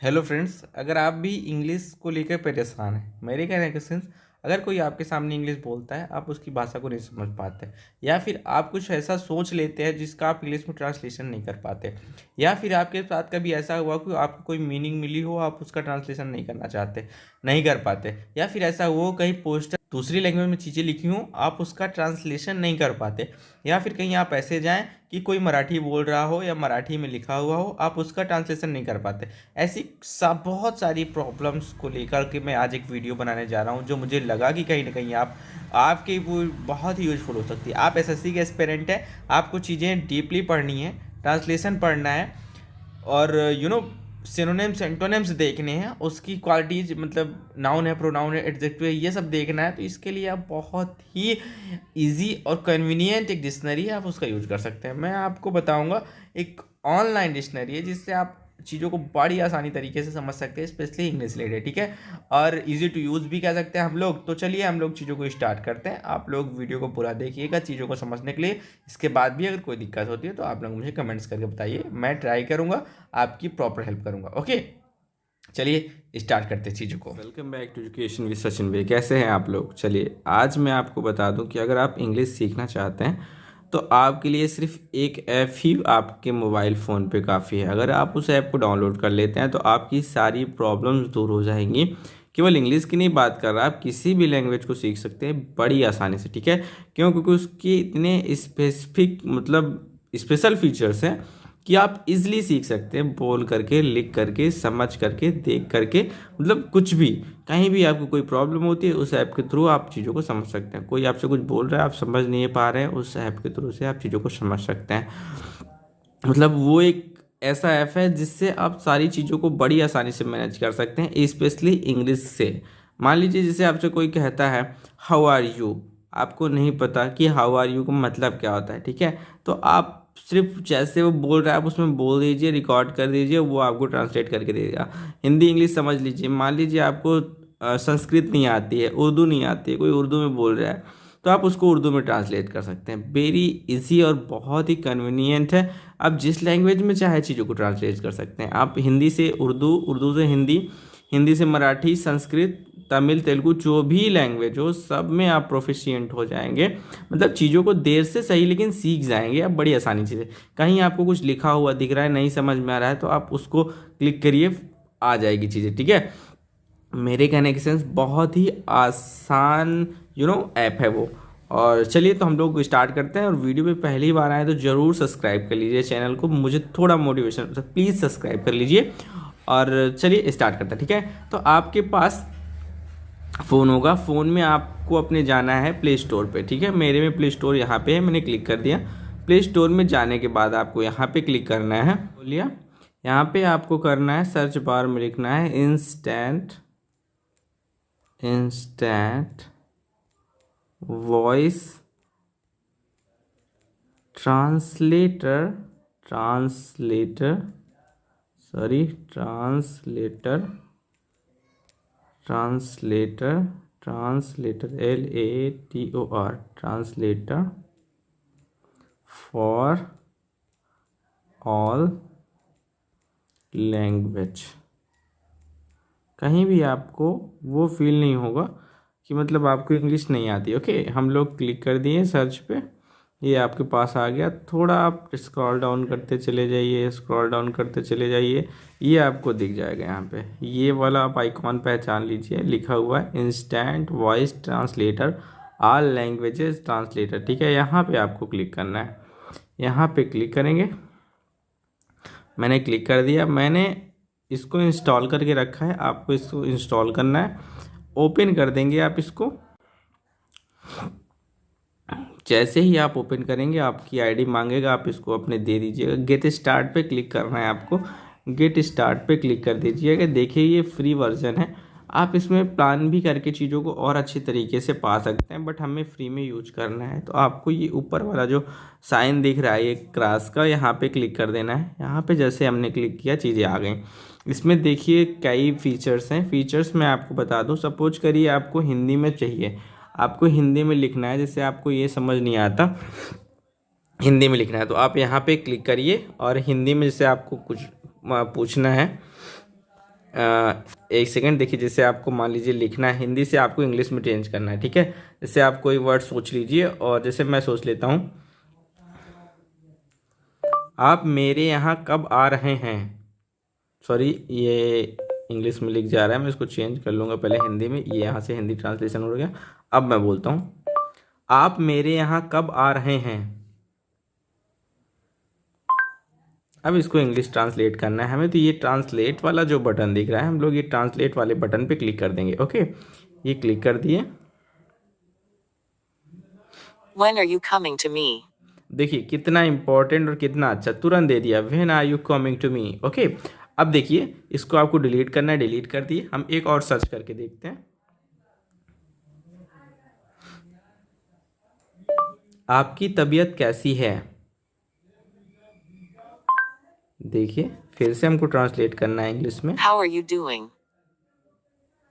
Hello friends, अगर आप भी इंग्लिश को लेकर परेशान हैं, मेरे कहने का सेंस, अगर कोई आपके सामने इंग्लिश बोलता है, आप उसकी भाषा को नहीं समझ पाते, या फिर आप कुछ ऐसा सोच लेते हैं जिसका आप इंग्लिश में ट्रांसलेशन नहीं कर पाते, या फिर आपके साथ कभी ऐसा हुआ कि आपको कोई मीनिंग मिली हो, आप उसका ट्रांसलेशन नहीं करना चाहते, नहीं कर पाते, या फिर ऐसा हुआ हो कहीं पोस्टर दूसरी लैंग्वेज में चीज़ें लिखी हों, आप उसका ट्रांसलेशन नहीं कर पाते, या फिर कहीं आप ऐसे जाएं कि कोई मराठी बोल रहा हो या मराठी में लिखा हुआ हो, आप उसका ट्रांसलेशन नहीं कर पाते। ऐसी सब बहुत सारी प्रॉब्लम्स को लेकर के मैं आज एक वीडियो बनाने जा रहा हूं, जो मुझे लगा कि कहीं ना कहीं आपके वो बहुत ही यूजफुल हो सकती है। आप एसएससी के एस्पिरेंट हैं, आपको चीज़ें डीपली पढ़नी है, ट्रांसलेशन पढ़ना है, और सिनोनिम्स एंटोनिम्स देखने हैं, उसकी क्वालिटीज मतलब नाउन है, प्रोनाउन है, एडजेक्टिव है, ये सब देखना है। तो इसके लिए आप बहुत ही इजी और कन्वीनियंट एक डिक्शनरी है, आप उसका यूज कर सकते हैं। मैं आपको बताऊंगा एक ऑनलाइन डिक्शनरी है जिससे आप चीज़ों को बड़ी आसानी तरीके से समझ सकते हैं, स्पेशली इंग्लिश रिलेटेड, ठीक है, और इजी टू यूज़ भी कह सकते हैं हम लोग। तो चलिए हम लोग चीज़ों को स्टार्ट करते हैं। आप लोग वीडियो को पूरा देखिएगा चीज़ों को समझने के लिए। इसके बाद भी अगर कोई दिक्कत होती है तो आप लोग मुझे कमेंट्स करके बताइए, मैं ट्राई करूँगा, आपकी प्रॉपर हेल्प करूँगा। ओके, चलिए स्टार्ट करते हैं चीज़ों को। Welcome back to education with Sachin भाई। कैसे हैं आप लोग? चलिए आज मैं आपको बता दूं कि अगर आप इंग्लिश सीखना चाहते हैं तो आपके लिए सिर्फ एक ऐप ही आपके मोबाइल फ़ोन पे काफ़ी है। अगर आप उस ऐप को डाउनलोड कर लेते हैं तो आपकी सारी प्रॉब्लम्स दूर हो जाएंगी। केवल इंग्लिश की नहीं बात कर रहा, आप किसी भी लैंग्वेज को सीख सकते हैं बड़ी आसानी से, ठीक है। क्यों? क्योंकि उसके इतने स्पेसिफिक मतलब स्पेशल फीचर्स हैं कि आप इजीली सीख सकते हैं, बोल करके, लिख करके, समझ करके, देख करके, मतलब कुछ भी, कहीं भी आपको कोई प्रॉब्लम होती है उस ऐप के थ्रू आप चीज़ों को समझ सकते हैं। कोई आपसे कुछ बोल रहा है, आप समझ नहीं पा रहे हैं, उस ऐप के थ्रू से आप चीज़ों को समझ सकते हैं। मतलब वो एक ऐसा ऐप है जिससे आप सारी चीज़ों को बड़ी आसानी से मैनेज कर सकते हैं, स्पेशली इंग्लिश से। मान लीजिए जैसे आपसे कोई कहता है हाउ आर यू, आपको नहीं पता कि हाउ आर यू का मतलब क्या होता है, ठीक है। तो आप सिर्फ जैसे वो बोल रहा है आप उसमें बोल दीजिए, रिकॉर्ड कर दीजिए, वो आपको ट्रांसलेट करके देगा। हिंदी इंग्लिश समझ लीजिए, मान लीजिए आपको संस्कृत नहीं आती है, उर्दू नहीं आती है, कोई उर्दू में बोल रहा है तो आप उसको उर्दू में ट्रांसलेट कर सकते हैं। वेरी इजी और बहुत ही कन्वीनियंट है। आप जिस लैंग्वेज में चाहे चीज़ों को ट्रांसलेट कर सकते हैं। आप हिंदी से उर्दू, उर्दू से हिंदी, हिंदी से मराठी, संस्कृत, तमिल, तेलुगु, जो भी लैंग्वेज हो सब में आप प्रोफिशिएंट हो जाएंगे। मतलब चीज़ों को देर से सही लेकिन सीख जाएंगे आप बड़ी आसानी से। कहीं आपको कुछ लिखा हुआ दिख रहा है, नहीं समझ में आ रहा है, तो आप उसको क्लिक करिए, आ जाएगी चीज़ें, ठीक है। मेरे कहने के सेंस बहुत ही आसान ऐप है वो। और चलिए तो हम लोग स्टार्ट करते हैं। और वीडियो पे पहली बार आए तो ज़रूर सब्सक्राइब कर लीजिए चैनल को, मुझे थोड़ा मोटिवेशन, तो प्लीज़ सब्सक्राइब कर लीजिए। और चलिए स्टार्ट करते हैं, ठीक है। तो आपके पास फ़ोन होगा, फ़ोन में आपको अपने जाना है प्ले स्टोर पे, ठीक है। मेरे में प्ले स्टोर यहाँ पे है, मैंने क्लिक कर दिया। प्ले स्टोर में जाने के बाद आपको यहाँ पे क्लिक करना है, बोलिए। यहाँ पे आपको करना है, सर्च बार में लिखना है instant voice translator LATOR, translator for all language. कहीं भी आपको वो फील नहीं होगा कि मतलब आपको इंग्लिश नहीं आती। ओके, हम लोग क्लिक कर दिए सर्च पे, ये आपके पास आ गया। थोड़ा आप स्क्रॉल डाउन करते चले जाइए, ये आपको दिख जाएगा। यहाँ पे ये वाला आप आइकॉन पहचान लीजिए, लिखा हुआ है instant voice translator all languages translator, ठीक है। यहाँ पे आपको क्लिक करना है, यहाँ पे क्लिक करेंगे। मैंने क्लिक कर दिया, मैंने इसको इंस्टॉल करके रखा है, आपको इसको इंस्टॉल करना है। ओपन कर देंगे आप इसको। जैसे ही आप ओपन करेंगे आपकी आईडी मांगेगा, आप इसको अपने दे दीजिएगा। गेट स्टार्ट पे क्लिक करना है आपको, गेट स्टार्ट पे क्लिक कर दीजिएगा। देखिए ये फ्री वर्जन है, आप इसमें प्लान भी करके चीज़ों को और अच्छी तरीके से पा सकते हैं, बट हमें फ्री में यूज करना है। तो आपको ये ऊपर वाला जो साइन दिख रहा है ये क्रॉस का, यहाँ पे क्लिक कर देना है। यहाँ पे जैसे हमने क्लिक किया चीज़ें आ गई। इसमें देखिए कई फीचर्स हैं। फीचर्स मैं आपको बता दूं, सपोज करिए आपको हिंदी में चाहिए, आपको हिंदी में लिखना है, जैसे आपको ये समझ नहीं आता, हिंदी में लिखना है, तो आप यहाँ पे क्लिक करिए और हिंदी में जैसे आपको कुछ पूछना है, एक सेकंड देखिए, जैसे आपको मान लीजिए लिखना है हिंदी से, आपको इंग्लिश में चेंज करना है, ठीक है। जैसे आप कोई वर्ड सोच लीजिए, और जैसे मैं सोच लेता हूँ, आप मेरे यहाँ कब आ रहे हैं। सॉरी, ये इंग्लिश में लिख जा रहा है, मैं इसको चेंज कर लूँगा पहले हिंदी में। ये यहाँ से हिंदी ट्रांसलेशन हो गया। अब मैं बोलता हूँ, आप मेरे यहाँ कब आ रहे हैं। अब इसको इंग्लिश ट्रांसलेट करना है हमें, तो ये ट्रांसलेट वाला जो बटन दिख रहा है, हम लोग ये ट्रांसलेट वाले बटन पे क्लिक कर देंगे। ओके, ये क्लिक कर दिए। When are you coming to me? देखिए कितना इंपॉर्टेंट और कितना अच्छा, तुरंत दे दिया, when are you coming to me. Okay, अब देखिए इसको आपको डिलीट करना है, डिलीट कर दिए। हम एक और सर्च करके देखते हैं, आपकी तबीयत कैसी है। देखिए फिर से हमको ट्रांसलेट करना है इंग्लिश में, How are you doing?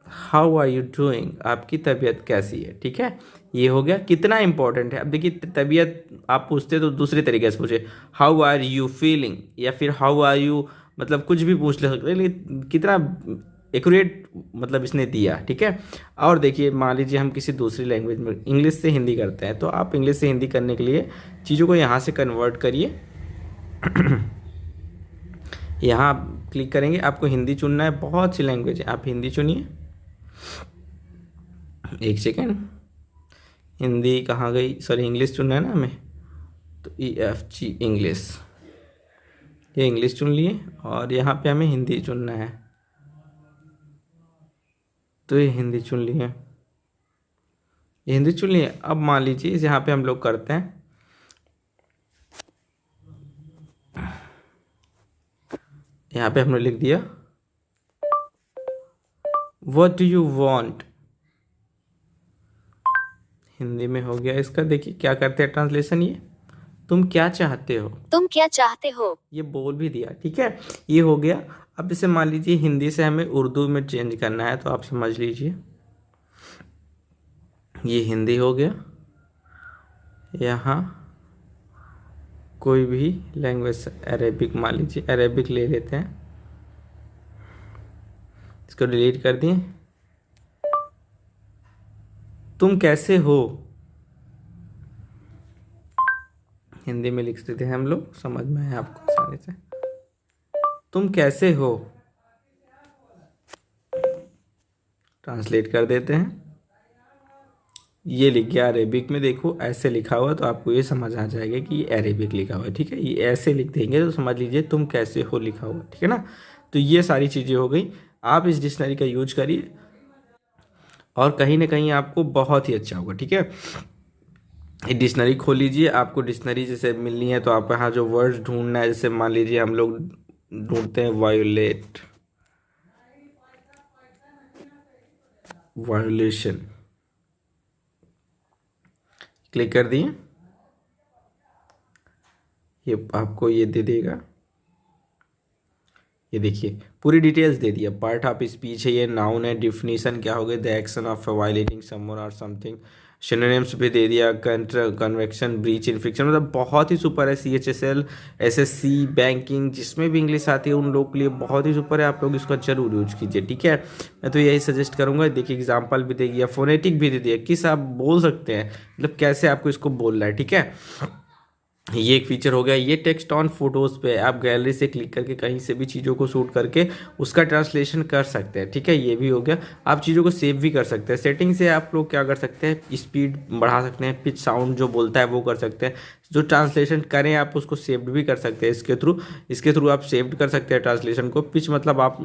How are you doing, आपकी तबीयत कैसी है। ठीक है, ये हो गया, कितना इंपॉर्टेंट है। अब देखिए तबीयत आप पूछते तो दूसरे तरीके से पूछे, हाउ आर यू फीलिंग, या फिर हाउ आर यू, मतलब कुछ भी पूछ ले सकते हैं, लेकिन कितना एक्यूरेट मतलब इसने दिया। ठीक है, और देखिए मान लीजिए हम किसी दूसरी लैंग्वेज में इंग्लिश से हिंदी करते हैं, तो आप इंग्लिश से हिंदी करने के लिए चीज़ों को यहाँ से कन्वर्ट करिए। यहाँ आप क्लिक करेंगे, आपको हिंदी चुनना है, बहुत सी लैंग्वेज है, आप हिंदी चुनिए। एक सेकेंड, हिंदी कहाँ गई, सॉरी इंग्लिश चुनना है ना हमें, तो EFG इंग्लिश, ये इंग्लिश चुन लिए, और यहाँ पे हमें हिंदी चुनना है, तो ये हिंदी चुन लिए, ये हिंदी चुन लिए। अब मान लीजिए यहाँ पे हम लोग करते हैं, यहाँ पे हमने लिख दिया what do you want, Hindi में हो गया इसका। देखिए क्या करते हैं ट्रांसलेशन, ये तुम क्या चाहते हो, तुम क्या चाहते हो, ये बोल भी दिया। ठीक है, ये हो गया। अब इसे मान लीजिए हिंदी से हमें उर्दू में चेंज करना है, तो आप समझ लीजिए ये हिंदी हो गया। यहाँ कोई भी लैंग्वेज, अरेबिक मान लीजिए, अरेबिक ले लेते हैं, इसको डिलीट कर दिए। तुम कैसे हो, हिंदी में लिख देते हैं हम लोग, समझ में है आपको आसानी से, तुम कैसे हो, ट्रांसलेट कर देते हैं। ये लिख गया अरेबिक में, देखो ऐसे लिखा हुआ, तो आपको ये समझ आ जाएगा कि ये अरेबिक लिखा हुआ है। ठीक है, ये ऐसे लिख देंगे तो समझ लीजिए तुम कैसे हो लिखा हुआ, ठीक है ना। तो ये सारी चीज़ें हो गई, आप इस डिक्शनरी का यूज करिए और कहीं ना कहीं आपको बहुत ही अच्छा होगा। ठीक है, डिक्शनरी खोल लीजिए, आपको डिक्शनरी जैसे मिलनी है, तो आप यहाँ जो वर्ड्स ढूंढना है, जैसे मान लीजिए हम लोग ढूंढते हैं वायोलेट, वायोलेशन, क्लिक कर दिए, ये आपको ये दे देगा। ये देखिए पूरी डिटेल्स दे दिया, पार्ट ऑफ स्पीच है, ये नाउन है, डिफिनीशन क्या हो गया, the action of violating someone और समथिंग, सिनोनिम्स भी दे दिया, कन्वेक्शन, ब्रीच, इन्फेक्शन, मतलब बहुत ही सुपर है। CHSL, SSC, बैंकिंग, जिसमें भी इंग्लिश आती है उन लोगों के लिए बहुत ही सुपर है, आप लोग इसका जरूर यूज कीजिए। ठीक है, मैं तो यही सजेस्ट करूंगा। देखिए एग्जाम्पल भी दे दिया, फोनेटिक भी दे दिया, किस आप बोल सकते हैं, मतलब कैसे आपको इसको बोलना है। ठीक है, ये एक फीचर हो गया। ये टेक्स्ट ऑन फोटोज़ पे आप गैलरी से क्लिक करके कहीं से भी चीज़ों को शूट करके उसका ट्रांसलेशन कर सकते हैं। ठीक है, ये भी हो गया। आप चीज़ों को सेव भी कर सकते हैं। सेटिंग से आप लोग क्या कर सकते हैं, स्पीड बढ़ा सकते हैं, पिच साउंड जो बोलता है वो कर सकते हैं, जो ट्रांसलेशन करें आप उसको सेव्ड भी कर सकते हैं इसके थ्रू आप सेव्ड कर सकते हैं ट्रांसलेशन को। पिच मतलब आप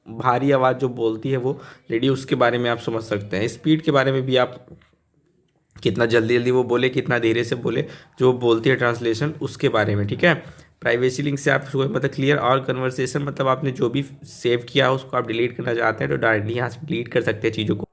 भारी आवाज़ जो बोलती है वो रेडियो, उसके बारे में आप समझ सकते हैं। स्पीड के बारे में भी आप कितना जल्दी जल्दी वो बोले, कितना धीरे से बोले, जो बोलती है ट्रांसलेशन उसके बारे में। ठीक है, प्राइवेसी लिंक से आप उसको मतलब क्लियर और कन्वर्सेशन, मतलब आपने जो भी सेव किया उसको आप डिलीट करना चाहते हैं तो डायरेक्टली यहाँ से डिलीट कर सकते हैं चीज़ों को।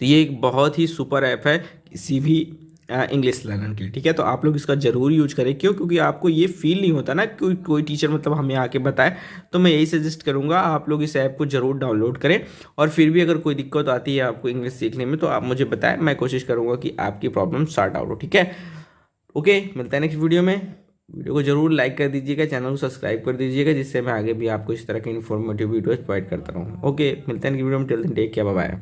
तो ये एक बहुत ही सुपर ऐप है किसी भी इंग्लिश लर्नर के लिए। ठीक है, तो आप लोग इसका जरूर यूज करें। क्यों? क्योंकि आपको ये फील नहीं होता ना कोई टीचर मतलब हमें आके बताए, तो मैं यही सजेस्ट करूंगा आप लोग इस ऐप को जरूर डाउनलोड करें। और फिर भी अगर कोई दिक्कत आती है आपको इंग्लिश सीखने में तो आप मुझे बताएं, मैं कोशिश करूंगा कि आपकी प्रॉब्लम सॉर्ट आउट हो। ठीक है, ओके, मिलता है नेक्स्ट वीडियो में। वीडियो को जरूर लाइक कर दीजिएगा, चैनल को सब्सक्राइब कर दीजिएगा, जिससे मैं आगे भी आपको इस तरह की इन्फॉर्मेटिव वीडियोस प्रोवाइड करता रहूँ। ओके, मिलते हैं वीडियो में, till then take care, bye bye.